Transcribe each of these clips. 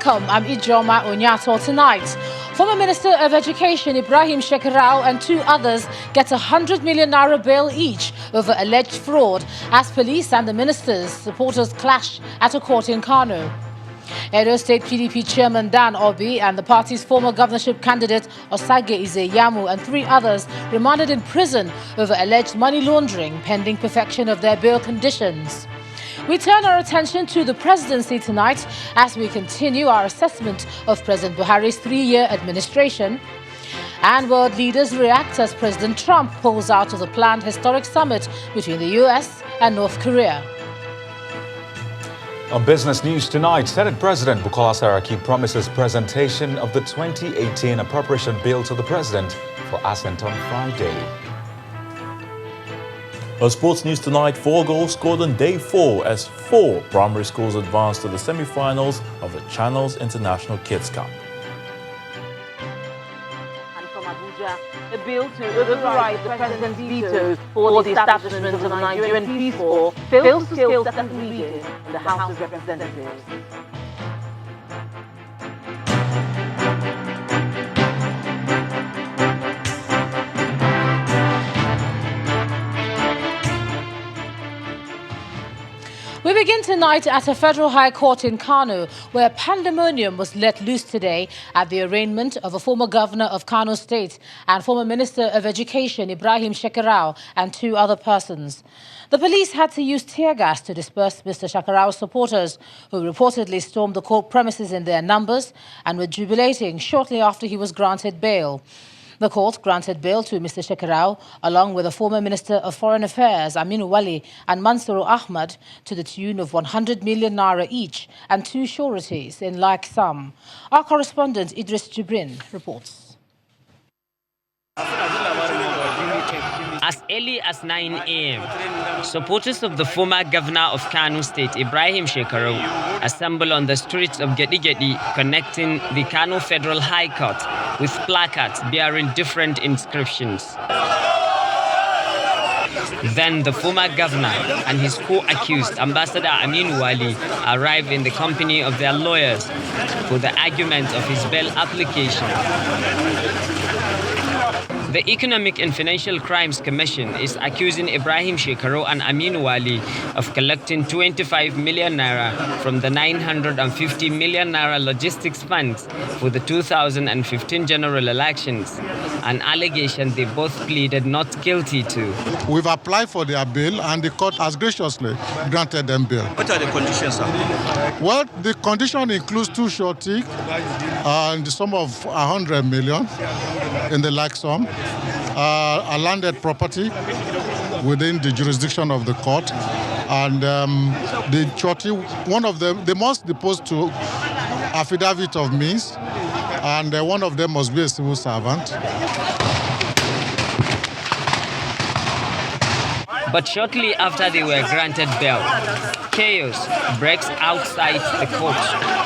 Welcome, I'm Ijoma Onyato. Tonight, former Minister of Education Ibrahim Shekarau and two others get 100 million naira bail each over alleged fraud as police and the minister's supporters clash at a court in Kano. Edo State PDP Chairman Dan Obi and the party's former governorship candidate Osage Ize-Iyamu and three others remanded in prison over alleged money laundering pending perfection of their bail conditions. We turn our attention to the presidency tonight as we continue our assessment of President Buhari's three-year administration. And world leaders react as President Trump pulls out of the planned historic summit between the US and North Korea. On business news tonight, Senate President Bukola Saraki promises presentation of the 2018 appropriation bill to the president for assent on Friday. On sports news tonight, 4 goals scored on day 4 as 4 primary schools advanced to the semi-finals of the Channels International Kids Cup. And from Abuja, a bill to override the president's veto for the establishment of the Nigerian Peace Corps fails to scale second reading in the House of Representatives. We begin tonight at a federal high court in Kano, where pandemonium was let loose today at the arraignment of a former governor of Kano State and former Minister of Education Ibrahim Shekarau and two other persons. The police had to use tear gas to disperse Mr. Shekarau's supporters, who reportedly stormed the court premises in their numbers and were jubilating shortly after he was granted bail. The court granted bail to Mr. Shekarau, along with the former Minister of Foreign Affairs, Aminu Wali, and Mansour Ahmad, to the tune of 100 million naira each and 2 sureties in like sum. Our correspondent, Idris Jibrin, reports. As early as 9 a.m., supporters of the former governor of Kano State, Ibrahim Shekarau, assemble on the streets of Gedi connecting the Kano Federal High Court with placards bearing different inscriptions. Then the former governor and his co-accused, Ambassador Aminu Wali, arrive in the company of their lawyers for the argument of his bail application. The Economic and Financial Crimes Commission is accusing Ibrahim Shekarau and Aminu Wali of collecting 25 million naira from the 950 million naira logistics funds for the 2015 general elections, an allegation they both pleaded not guilty to. We've applied for their bail and the court has graciously granted them bail. What are the conditions, sir? Well, the condition includes 2 surety and the sum of 100 million in the like sum. A landed property within the jurisdiction of the court, and the surety, one of them, they must depose to affidavit of means, and one of them must be a civil servant. But shortly after they were granted bail, chaos breaks outside the court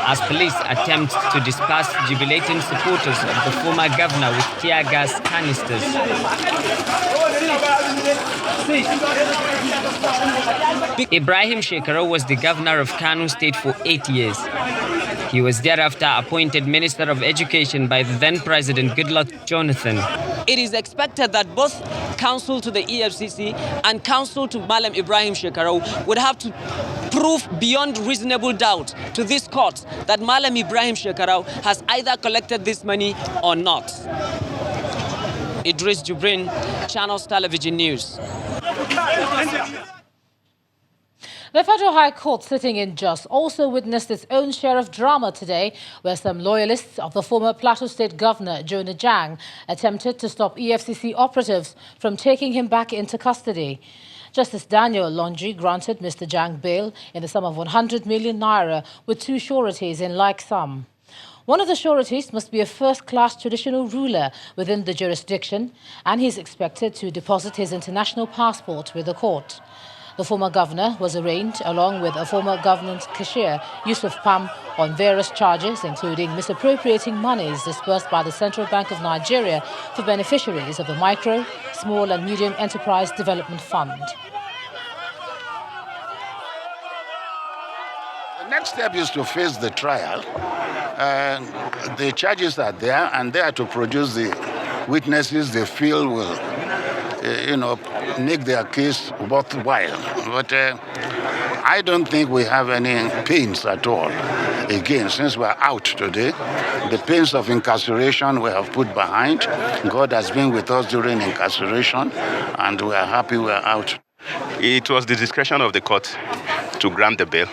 as police attempt to disperse jubilating supporters of the former governor with tear gas canisters. Ibrahim Shekarau was the governor of Kano State for 8 years. He was thereafter appointed Minister of Education by the then President Goodluck Jonathan. It is expected that both counsel to the EFCC and counsel to Malam Ibrahim Shekarau would have to prove beyond reasonable doubt to this court that Malam Ibrahim Shekarau has either collected this money or not. Idris Jibrin, Channels Television News. The Federal High Court sitting in Jos also witnessed its own share of drama today, where some loyalists of the former Plateau State Governor, Jonah Jang, attempted to stop EFCC operatives from taking him back into custody. Justice Daniel Laundering granted Mr. Jang bail in the sum of 100 million naira with 2 sureties in like sum. One of the sureties must be a first-class traditional ruler within the jurisdiction, and he is expected to deposit his international passport with the court. The former governor was arraigned along with a former government cashier, Yusuf Pam, on various charges, including misappropriating monies disbursed by the Central Bank of Nigeria for beneficiaries of the Micro, Small and Medium Enterprise Development Fund. next step is to face the trial. The charges are there, and they are to produce the witnesses they feel will, make their case worthwhile. But I don't think we have any pains at all. Again, since we're out today, the pains of incarceration we have put behind. God has been with us during incarceration, and we are happy we're out. It was the discretion of the court to grant the bail,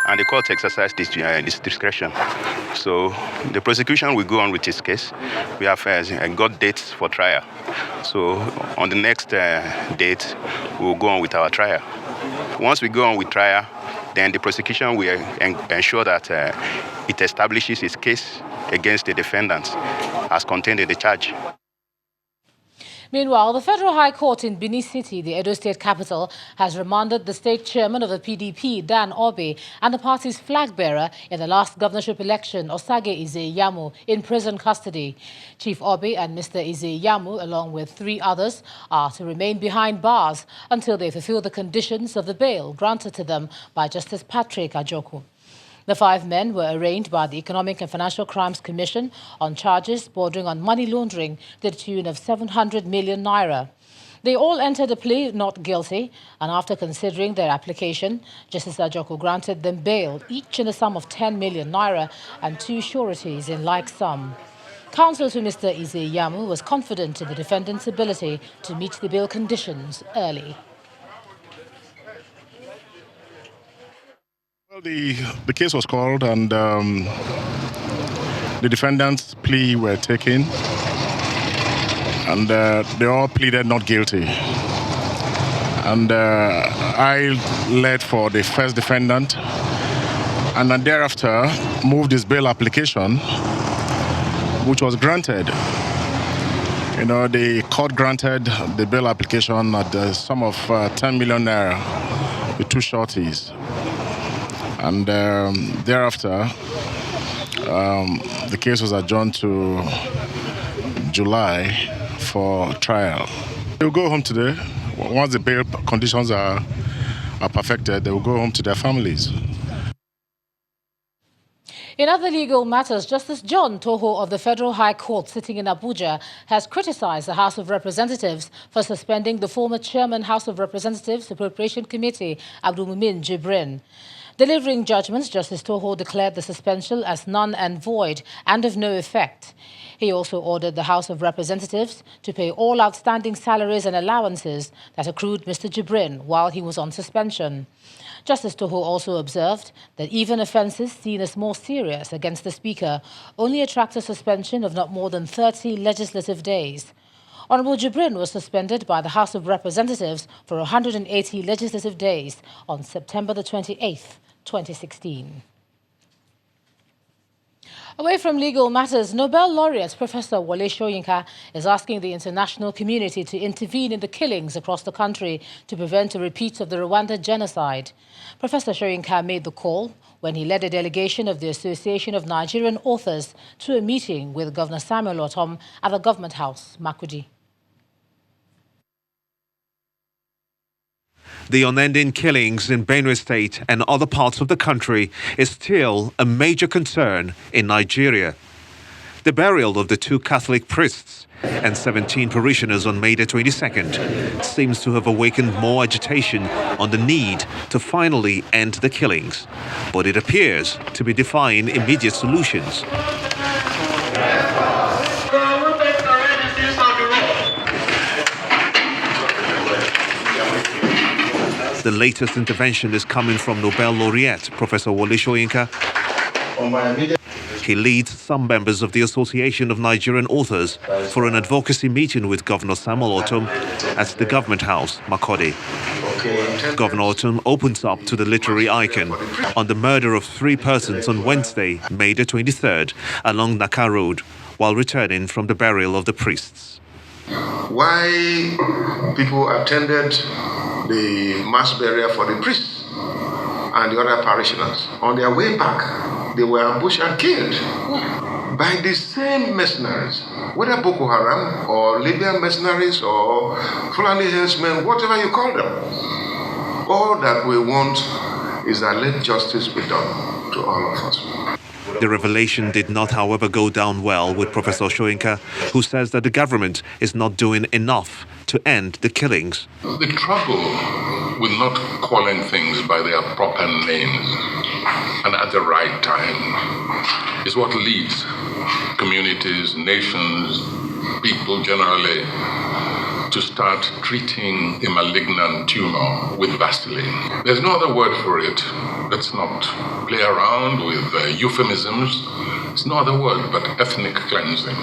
and the court exercised this discretion. So the prosecution will go on with its case. We have got dates for trial. So on the next date, we'll go on with our trial. Once we go on with trial, then the prosecution will ensure that it establishes its case against the defendants as contained in the charge. Meanwhile, the Federal High Court in Benin City, the Edo State capital, has remanded the state chairman of the PDP, Dan Orbith, and the party's flag bearer in the last governorship election, Osage Ize-Iyamu, in prison custody. Chief Orbith and Mr. Ize-Iyamu, along with 3 others, are to remain behind bars until they fulfill the conditions of the bail granted to them by Justice Patrick Ajoku. The 5 men were arraigned by the Economic and Financial Crimes Commission on charges bordering on money laundering to the tune of 700 million naira. They all entered a plea not guilty, and after considering their application, Justice Ajoku granted them bail, each in the sum of 10 million naira and 2 sureties in like sum. Counsel to Mr. Ize-Iyamu was confident in the defendant's ability to meet the bail conditions early. Well, the case was called, and the defendant's plea were taken, and they all pleaded not guilty. And I led for the first defendant, and then thereafter moved his bail application, which was granted. The court granted the bail application at the sum of 10 million naira with 2 shorties. And thereafter, the case was adjourned to July for trial. They'll go home today. Once the bail conditions are perfected, they will go home to their families. In other legal matters, Justice John Toho of the Federal High Court sitting in Abuja has criticized the House of Representatives for suspending the former chairman House of Representatives Appropriation Committee, Abdulmumin Jibrin. Delivering judgments, Justice Toho declared the suspension as null and void and of no effect. He also ordered the House of Representatives to pay all outstanding salaries and allowances that accrued Mr. Jibrin while he was on suspension. Justice Toho also observed that even offences seen as more serious against the Speaker only attract a suspension of not more than 30 legislative days. Honorable Jibrin was suspended by the House of Representatives for 180 legislative days on September the 28th, 2016. Away from legal matters, Nobel laureate Professor Wole Soyinka is asking the international community to intervene in the killings across the country to prevent a repeat of the Rwanda genocide. Professor Soyinka made the call when he led a delegation of the Association of Nigerian Authors to a meeting with Governor Samuel Ortom at the Government House, Makurdi. The unending killings in Benue State and other parts of the country is still a major concern in Nigeria. The burial of the 2 Catholic priests and 17 parishioners on May the 22nd seems to have awakened more agitation on the need to finally end the killings, but it appears to be defying immediate solutions. The latest intervention is coming from Nobel laureate Professor Wole Soyinka. He leads some members of the Association of Nigerian Authors for an advocacy meeting with Governor Samuel Ortom at the Government House, Makurdi. Governor Ortom opens up to the literary icon on the murder of 3 persons on Wednesday, May the 23rd, along Naka Road, while returning from the burial of the priests. Why people attended the mass burial for the priests and the other parishioners. On their way back, they were ambushed and killed by the same mercenaries, whether Boko Haram or Libyan mercenaries or Fulani herdsmen, whatever you call them. All that we want is that let justice be done. to all of us. The revelation did not, however, go down well with Professor Soyinka, who says that the government is not doing enough to end the killings. The trouble with not calling things by their proper names and at the right time is what leads communities, nations, people generally to start treating a malignant tumor with Vaseline. There's no other word for it. Let's not play around with euphemisms. There's no other word but ethnic cleansing.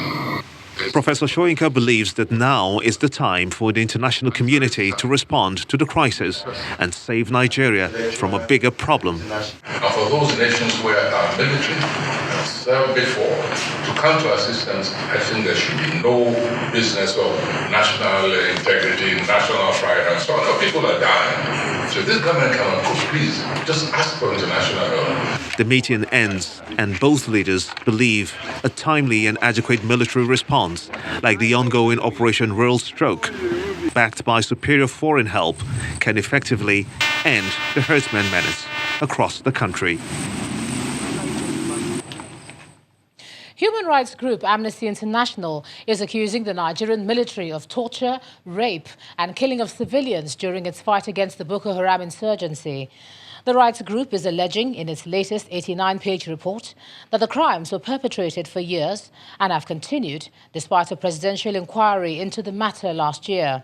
Professor Soyinka believes that now is the time for the international community to respond to the crisis and save Nigeria from a bigger problem. And for those nations where our military has served before, to come to assistance, I think there should be no business of national integrity, national pride, and so on. No, people are dying. So if this government cannot cope, please, just ask for international help. The meeting ends, and both leaders believe a timely and adequate military response, like the ongoing Operation Rural Stroke, backed by superior foreign help, can effectively end the herdsmen menace across the country. Human rights group Amnesty International is accusing the Nigerian military of torture, rape and killing of civilians during its fight against the Boko Haram insurgency. The rights group is alleging in its latest 89-page report that the crimes were perpetrated for years and have continued despite a presidential inquiry into the matter last year.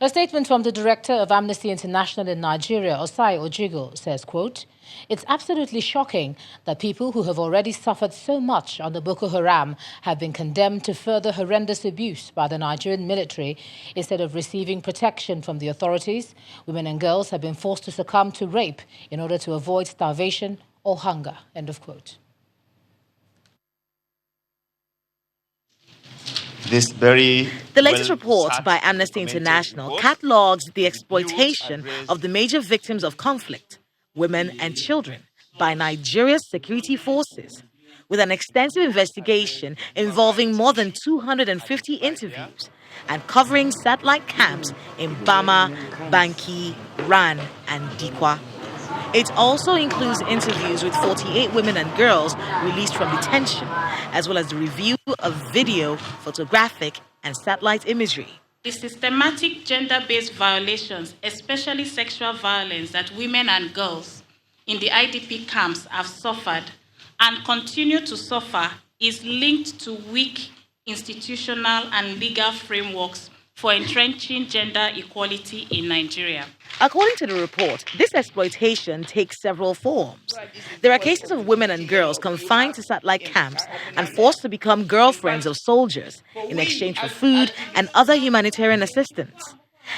A statement from the director of Amnesty International in Nigeria, Osai Ojigo, says, quote, "It's absolutely shocking that people who have already suffered so much under Boko Haram have been condemned to further horrendous abuse by the Nigerian military. Instead of receiving protection from the authorities, women and girls have been forced to succumb to rape in order to avoid starvation or hunger." End of quote. The latest report by Amnesty International catalogues the exploitation of the major victims of conflict, women and children, by Nigeria's security forces, with an extensive investigation involving more than 250 interviews and covering satellite camps in Bama, Banki, Ran, and Dikwa. It also includes interviews with 48 women and girls released from detention, as well as the review of video, photographic, and satellite imagery. The systematic gender-based violations, especially sexual violence that women and girls in the IDP camps have suffered and continue to suffer, is linked to weak institutional and legal frameworks for entrenching gender equality in Nigeria. According to the report, this exploitation takes several forms. There are cases of women and girls confined to satellite camps and forced to become girlfriends of soldiers in exchange for food and other humanitarian assistance.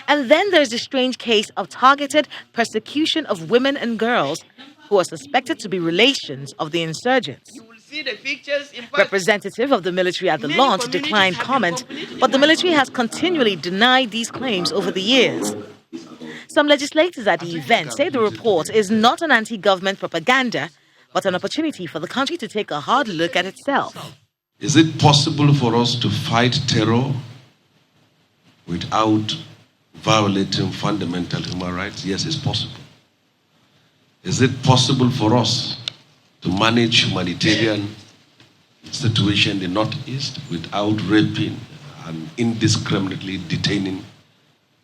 And then there's the strange case of targeted persecution of women and girls who are suspected to be relations of the insurgents. Representative of the military at the launch declined comment, but the military has continually denied these claims over the years. Some legislators at the event say the report is not an anti-government propaganda, but an opportunity for the country to take a hard look at itself. Is it possible for us to fight terror without violating fundamental human rights? Yes, it's possible. Is it possible for us to manage humanitarian situation in the Northeast without raping and indiscriminately detaining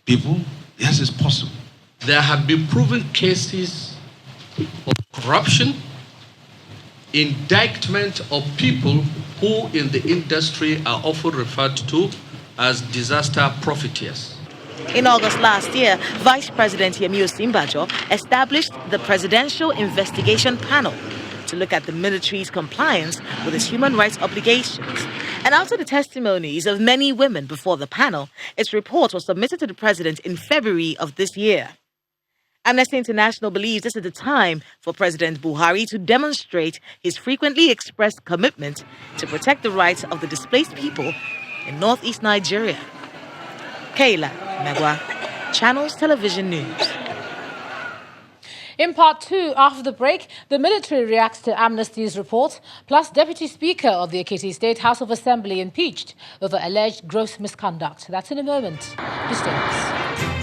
people? Yes, it's possible. There have been proven cases of corruption, indictment of people who in the industry are often referred to as disaster profiteers. In August last year, Vice President Yemi Osinbajo established the Presidential Investigation Panel to look at the military's compliance with its human rights obligations. And after the testimonies of many women before the panel, its report was submitted to the president in February of this year. Amnesty International believes this is the time for President Buhari to demonstrate his frequently expressed commitment to protect the rights of the displaced people in northeast Nigeria. Kayla Megwa, Channels Television News. In part two, after the break, the military reacts to Amnesty's report, plus Deputy Speaker of the Ekiti State House of Assembly impeached over alleged gross misconduct. That's in a moment. Please stay with us.